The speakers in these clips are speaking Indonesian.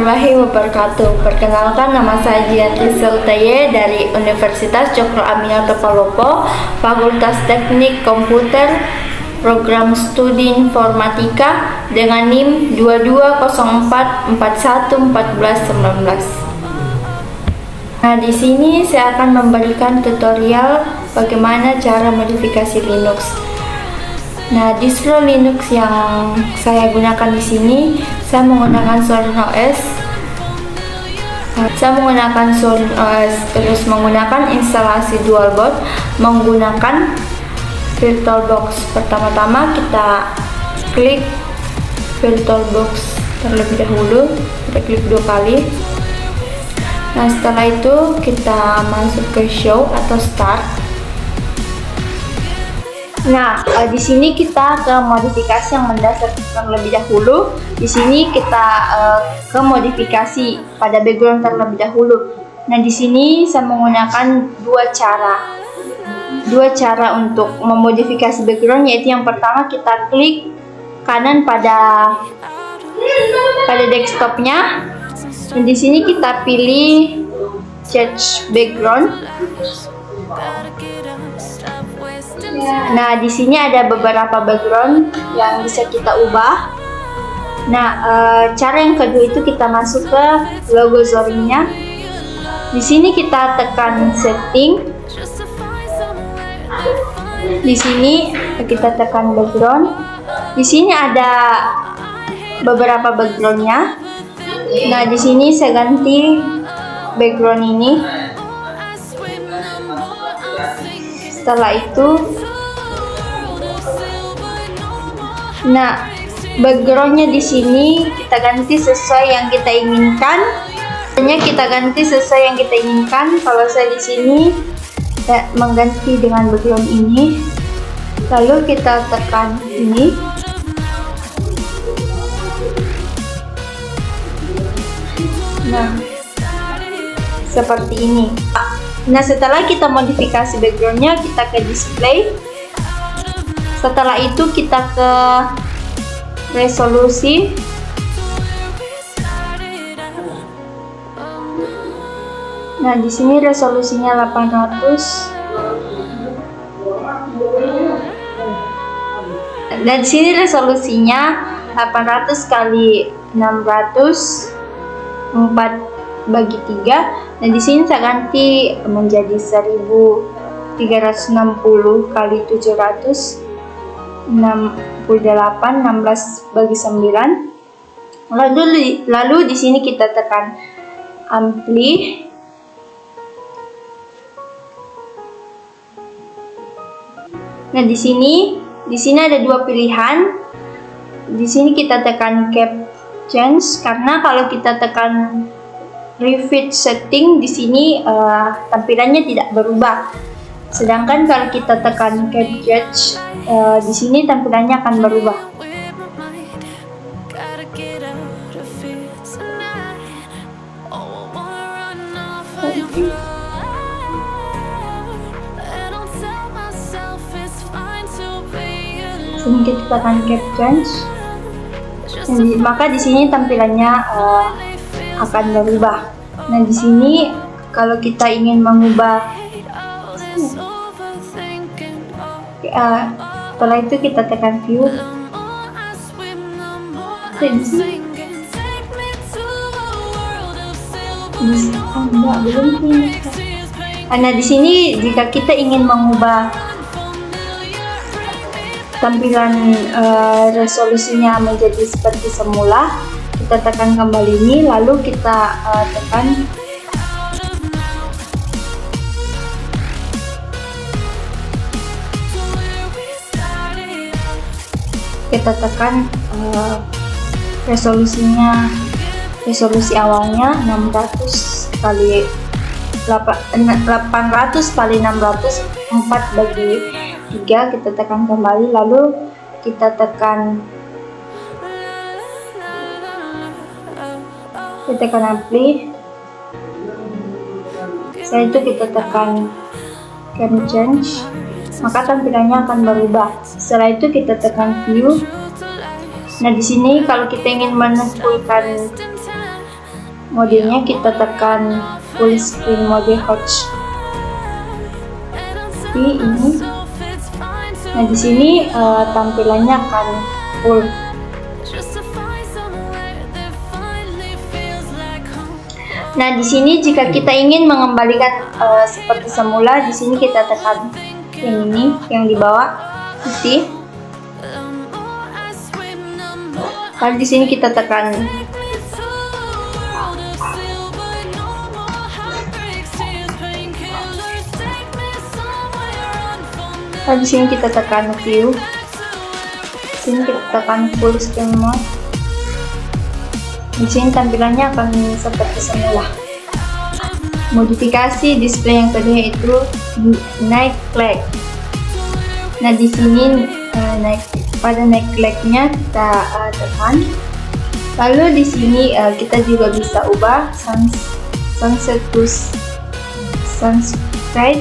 warahmatullahi wabarakatuh. Perkenalkan, nama saya Gianti Sultaye dari Universitas Cokro Aminoto Palopo, Fakultas Teknik Komputer, Program Studi Informatika dengan NIM 2204411419. Nah, di sini saya akan memberikan tutorial bagaimana cara modifikasi Linux. Nah, distro Linux yang saya gunakan di sini, saya menggunakan Zorin OS. Terus menggunakan instalasi DualBoot, menggunakan VirtualBox. Pertama-tama kita klik VirtualBox terlebih dahulu, kita klik 2 kali. Nah, setelah itu kita masuk ke Show atau Start. Nah, di sini kita ke modifikasi yang mendasar terlebih dahulu. Di sini kita ke modifikasi pada background terlebih dahulu. Nah, di sini saya menggunakan dua cara untuk memodifikasi background, yaitu yang pertama kita klik kanan pada desktopnya. Dan di sini kita pilih Change Background. Nah, di sini ada beberapa background yang bisa kita ubah. Nah, cara yang kedua itu kita masuk ke logo Zorin-nya. Di sini kita tekan Setting. Di sini kita tekan Background. Di sini ada beberapa backgroundnya. Nah, di sini saya ganti background ini. Setelah itu, nah, backgroundnya di sini kita ganti sesuai yang kita inginkan. Kita ganti sesuai yang kita inginkan. Kalau saya di sini mengganti dengan background ini, lalu kita tekan ini. Nah, seperti ini. Nah, setelah kita modifikasi backgroundnya, kita ke display. Setelah itu kita ke resolusi. Nah, di sini resolusinya 800. Dan di sini resolusinya 800 kali 600 4/3. Dan di sini saya ganti menjadi 1360 kali 700 68 16/9. Lalu di sini kita tekan Ampli. Nah, di sini ada dua pilihan. Di sini kita tekan Cap Change, karena kalau kita tekan Refit Setting di sini tampilannya tidak berubah. Sedangkan kalau kita tekan Cap Change di sini tampilannya akan berubah. Sini kita tekan Cap Change. Maka di sini tampilannya akan berubah. Nah, di sini kalau kita ingin mengubah, setelah itu kita tekan View. Nah, di sini jika kita ingin mengubah tampilan resolusinya menjadi seperti semula, kita tekan kembali ini, lalu kita tekan resolusi awalnya 800 kali 600 4/3. Kita tekan kembali, lalu kita tekan Ampli. Setelah itu kita tekan Cap Change, maka tampilannya akan berubah. Setelah itu kita tekan View. Nah, di sini kalau kita ingin menumpulkan modenya kita tekan full screen mode Hodge. Tapi ini, nah di sini tampilannya akan full. Nah di sini jika kita ingin mengembalikan seperti semula, di sini kita tekan yang ini, yang di bawah putih. Lalu di sini kita tekan. Lalu di sini kita tekan view. Di sini kita tekan full screen mode. Di sini tampilannya akan seperti semula. Modifikasi display yang kedua yaitu night light. Nah di sini pada night light-nya kita tekan. Lalu di sini kita juga bisa ubah sunset to sunset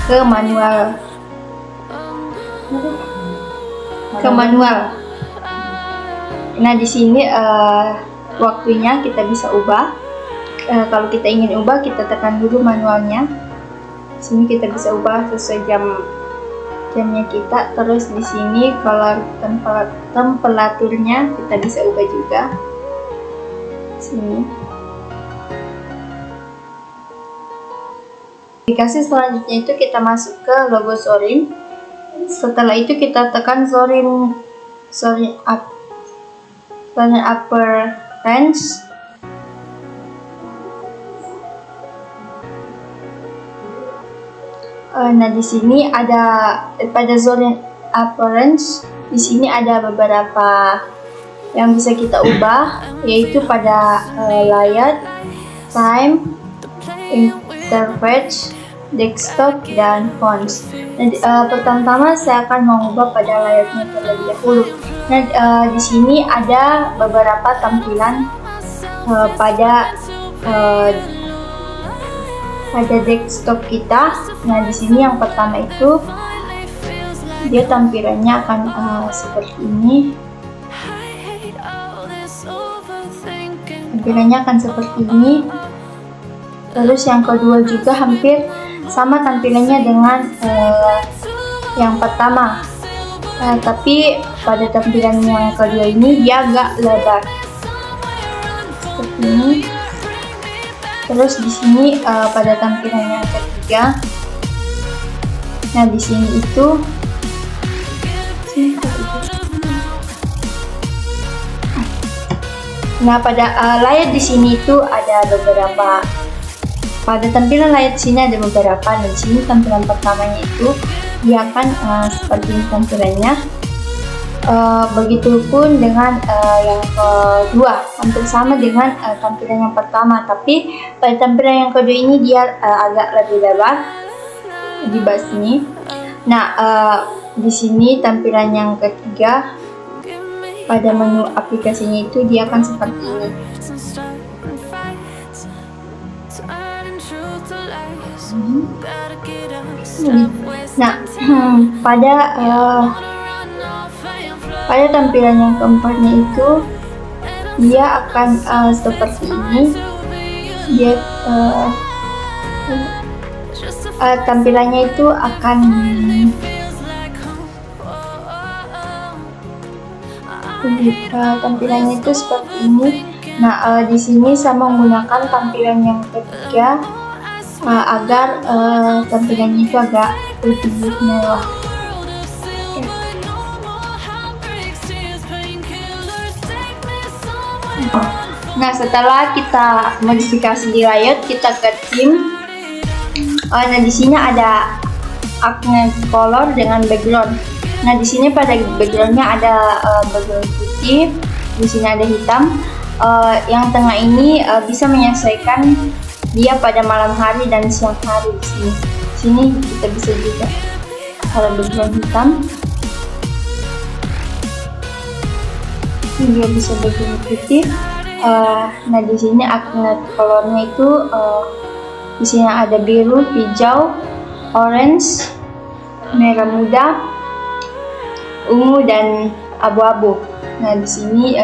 ke manual. Nah di sini waktunya kita bisa ubah. Kalau kita ingin ubah, kita tekan dulu manualnya. Di sini kita bisa ubah sesuai jamnya kita. Terus di sini kalau temperaturnya kita bisa ubah juga. Sini. Aplikasi selanjutnya itu kita masuk ke logo Zorin. Setelah itu kita tekan Zorin upper range. Nah di sini ada pada Zorin upper range, di sini ada beberapa yang bisa kita ubah, yaitu pada layout, time, interface, desktop, dan fonts. Nah, pertama-tama saya akan mengubah pada layoutnya terlebih dahulu. Nah di sini ada beberapa tampilan pada desktop kita. Nah di sini yang pertama itu dia tampilannya akan seperti ini. Terus yang kedua juga hampir sama tampilannya dengan yang pertama. Tapi pada tampilan yang kedua ini dia agak lebar seperti ini. Terus di sini pada tampilan yang ketiga, nah di sini itu nah pada layar di sini itu ada beberapa. Pada tampilan layar di sini ada beberapa. Dan di sini tampilan pertamanya itu dia akan seperti ini tampilannya. Begitupun dengan yang kedua, hampir sama dengan tampilan yang pertama, tapi pada tampilan yang kedua ini dia agak lebih lebar di bawah sini. Nah di sini tampilan yang ketiga pada menu aplikasinya itu dia akan seperti ini. Nah pada tampilan yang keempatnya itu dia akan seperti ini. Dia tampilannya itu akan tampilannya itu seperti ini. Nah di sini saya menggunakan tampilan yang ketiga agar tampilannya itu agak lebih mewah. Nah setelah kita modifikasi di layout, kita ke theme. Nah di sini ada augment color dengan background. Nah di sini pada backgroundnya ada background putih, di sini ada hitam. Yang tengah ini bisa menyesuaikan dia pada malam hari dan siang hari. Di sini kita bisa juga kalau background hitam. Ini dia bisa background putih. Nah di sini augment colornya itu di sini ada biru, hijau, orange, merah muda, ungu, dan abu-abu. Nah di sini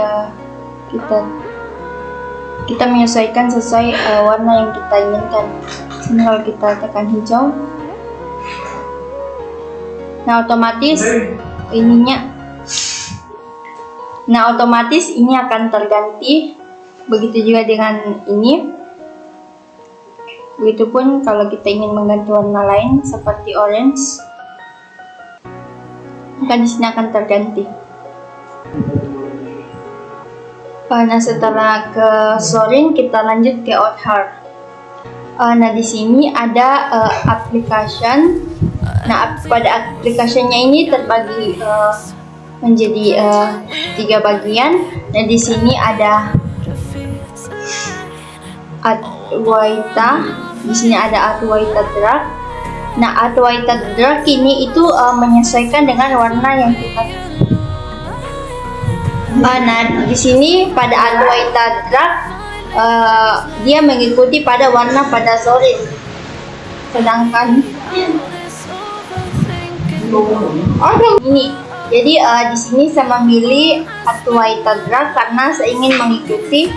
kita kita menyesuaikan sesuai warna yang kita inginkan. Sini kalau kita tekan hijau, nah otomatis ini akan terganti. Begitu juga dengan ini. Begitupun kalau kita ingin mengganti warna lain seperti orange, maka di sini akan terganti. Nah, setelah ke Sorin, kita lanjut ke Outhar. Nah, di sini ada application. Nah, pada applicationnya ini terbagi menjadi 3 bagian. Nah, di sini ada Adwaita. Di sini ada Adwaita Drag. Nah, Adwaita Drag ini itu menyesuaikan dengan warna yang kita. Nah, di sini pada Adwaita Drag dia mengikuti pada warna pada Sorin. Sedangkan ini, jadi di sini saya memilih Adwaita Drag karena saya ingin mengikuti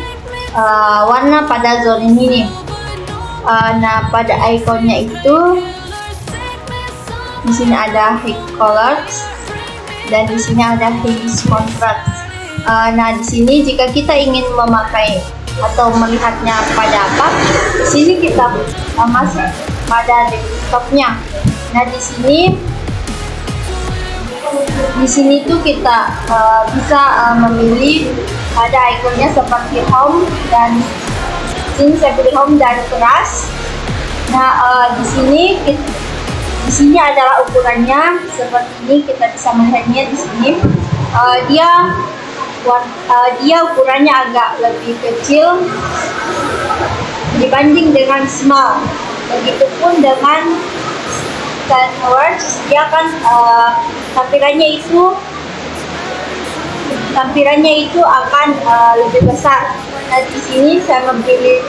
warna pada Sorin ini. Nah, pada ikonnya itu di sini ada high colors dan di sini ada high contrast. Nah, di sini jika kita ingin memakai atau melihatnya pada apa, di sini kita masuk pada desktopnya. Nah, di sini tuh kita bisa memilih ada ikonnya seperti home, dan ini saya pilih home dan keras. Nah, di sini adalah ukurannya seperti ini. Kita bisa melihatnya di sini. Dia ukurannya agak lebih kecil dibanding dengan small. Begitupun dengan Words, dia kan tampilannya itu akan lebih besar. Nah, di sini saya memilih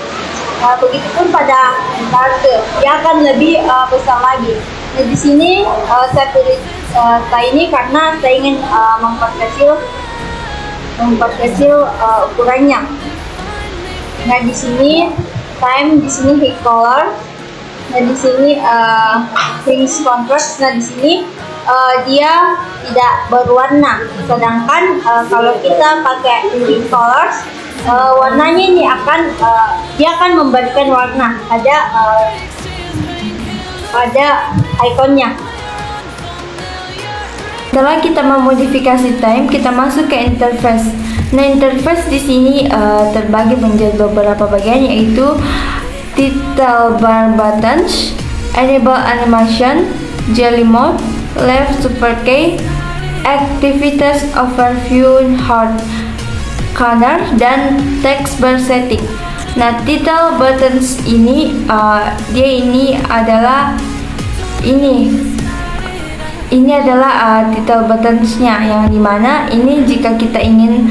begitupun pada Darker, dia akan lebih besar lagi. Nah, di sini saya pilih ini karena saya ingin memperkecil ukurannya. Nah, di sini time, di sini high color. Nah, di sini high contrast. Nah, di sini dia tidak berwarna. Sedangkan kalau kita pakai high colors, warnanya ini dia akan memberikan warna pada ikonnya. Setelah kita memodifikasi time, kita masuk ke interface. Nah, interface di sini terbagi menjadi beberapa bagian, yaitu title bar buttons, enable animation, jelly mode, left super key, activities overview, hard corner, dan text bar setting. Nah, title buttons ini adalah title buttonsnya, yang dimana ini jika kita ingin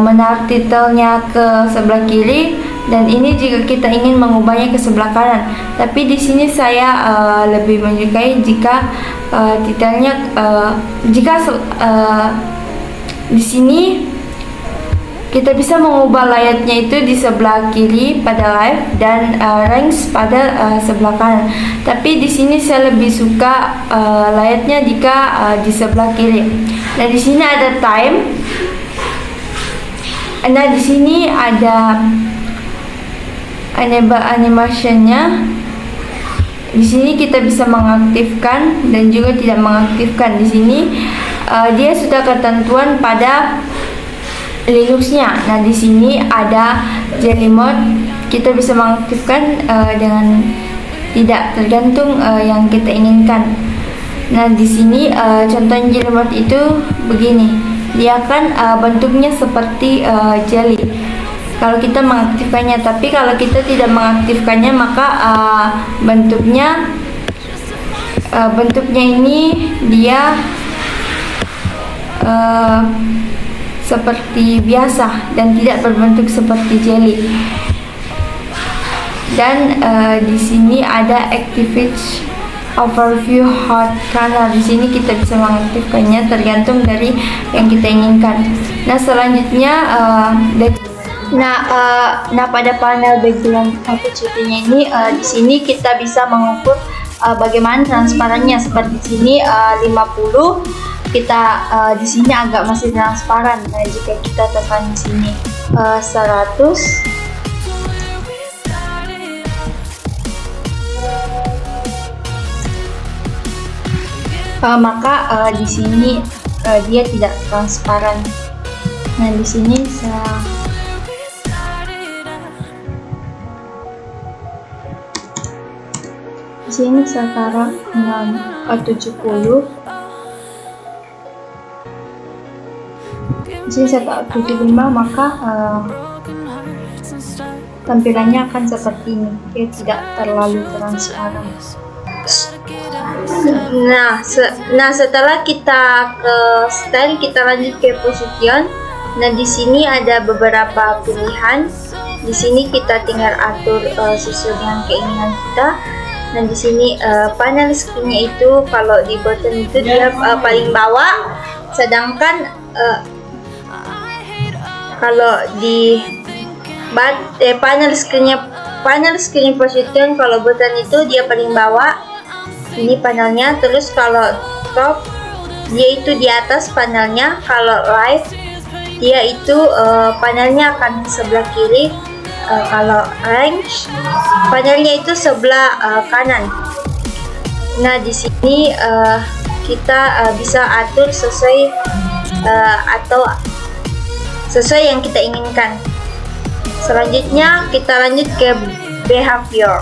menarik titelnya ke sebelah kiri, dan ini jika kita ingin mengubahnya ke sebelah kanan. Tapi di sini saya lebih menyukai jika titelnya di sini kita bisa mengubah layarnya itu di sebelah kiri pada live dan range pada sebelah kanan. Tapi di sini saya lebih suka layarnya jika di sebelah kiri. Nah, di sini ada time. Nah, di sini ada enable animationnya. Di sini kita bisa mengaktifkan dan juga tidak mengaktifkan. Di sini dia sudah ketentuan pada Linuxnya. Nah, di sini ada jelly mode. Kita bisa mengaktifkan dengan tidak, tergantung yang kita inginkan. Nah, di sini contohnya jelly mode itu begini. Dia akan bentuknya seperti jelly kalau kita mengaktifkannya. Tapi kalau kita tidak mengaktifkannya, maka bentuknya ini dia seperti biasa dan tidak berbentuk seperti jelly. Dan di sini ada activate overview hot corner. Di sini kita bisa mengaktifkannya tergantung dari yang kita inginkan. Nah, selanjutnya Nah, pada panel background opacity-nya ini, di sini kita bisa mengukur bagaimana transparannya. Seperti di sini 50, kita di sini agak masih transparan. Nah, jika kita tekan di sini 100, maka di sini dia tidak transparan. Nah, di sini saya taruh 70. Di sini saya taruh 75, maka tampilannya akan seperti ini. Dia tidak terlalu transparan. Nah, setelah kita ke style, kita lanjut ke position. Nah, di sini ada beberapa pilihan. Di sini kita tinggal atur sesuai dengan keinginan kita. Nah, di sini panel screen-nya itu kalau di button itu dia paling bawah, sedangkan kalau di panel screen position, kalau button itu dia paling bawah. Ini panelnya. Terus kalau top, dia itu di atas panelnya. Kalau live, dia itu panelnya akan sebelah kiri. Kalau range, panelnya itu sebelah kanan. Nah, di sini kita bisa atur sesuai yang kita inginkan. Selanjutnya kita lanjut ke behavior.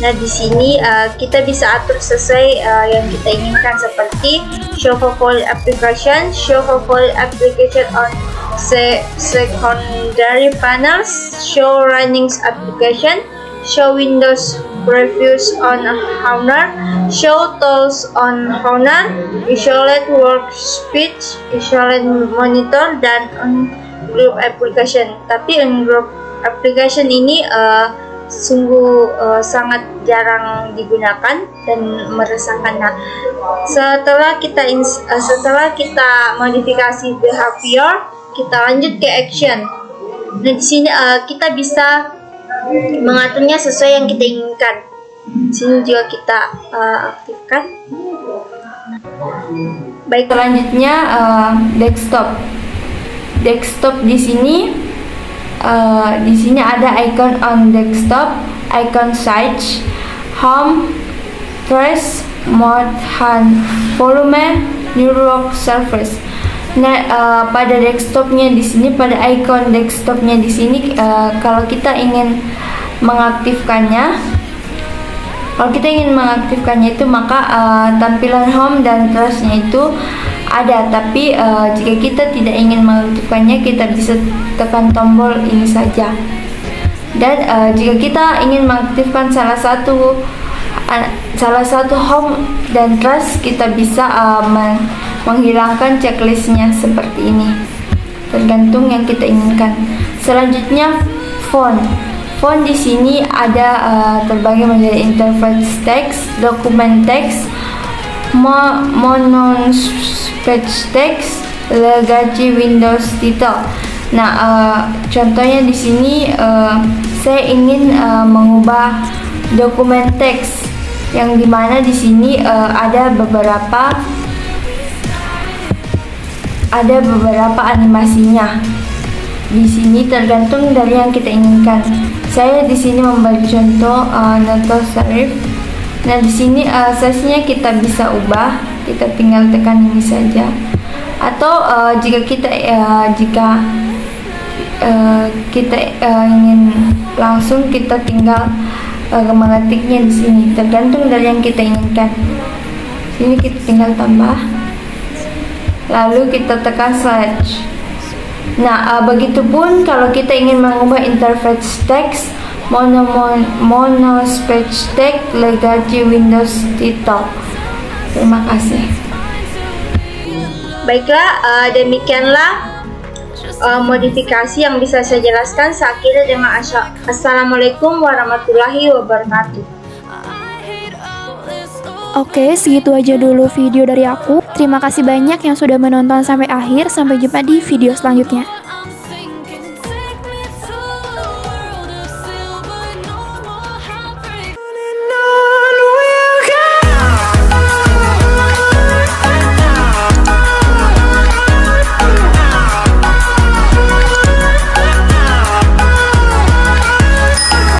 Nah, di sini kita bisa atur sesuai yang kita inginkan, seperti show for all application on secondary panels, show running application, show Windows previews on Honor, show tools on Honor, isolate workspace, isolate monitor, dan on group application. Tapi on group application ini sungguh sangat jarang digunakan dan meresahkan. Nah, setelah kita modifikasi behavior, kita lanjut ke action. Nah, di sini kita bisa mengaturnya sesuai yang kita inginkan. Di sini juga kita aktifkan. Baik, selanjutnya desktop. Desktop di sini ada icon on desktop, icon search, home, trace, mode, hand, volume, network service. Nah, pada desktopnya di sini, pada icon desktopnya di sini, kalau kita ingin mengaktifkannya, itu maka tampilan home dan trace-nya itu ada. Tapi jika kita tidak ingin mengaktifkannya, kita bisa tekan tombol ini saja. Dan jika kita ingin mengaktifkan salah satu home dan trace, kita bisa menghilangkan checklistnya seperti ini, tergantung yang kita inginkan. Selanjutnya font di sini ada terbagi menjadi interface text, dokumen text, monospace text, legacy Windows title. Nah, contohnya di sini saya ingin mengubah dokumen teks, yang dimana di sini ada beberapa animasinya. Di sini tergantung dari yang kita inginkan. Saya di sini memberi contoh noto serif. Nah, di sini size-nya kita bisa ubah. Kita tinggal tekan ini saja. Atau jika kita ingin langsung, kita tinggal mengetiknya di sini. Tergantung dari yang kita inginkan. Sini kita tinggal tambah. Lalu kita tekan slash. Nah, begitupun kalau kita ingin mengubah interface text, monospace text, legacy Windows title. Terima kasih. Baiklah, demikianlah modifikasi yang bisa saya jelaskan. Saya akhiri dengan Assalamualaikum warahmatullahi wabarakatuh. Oke, segitu aja dulu video dari aku. Terima kasih banyak yang sudah menonton sampai akhir. Sampai jumpa di video selanjutnya.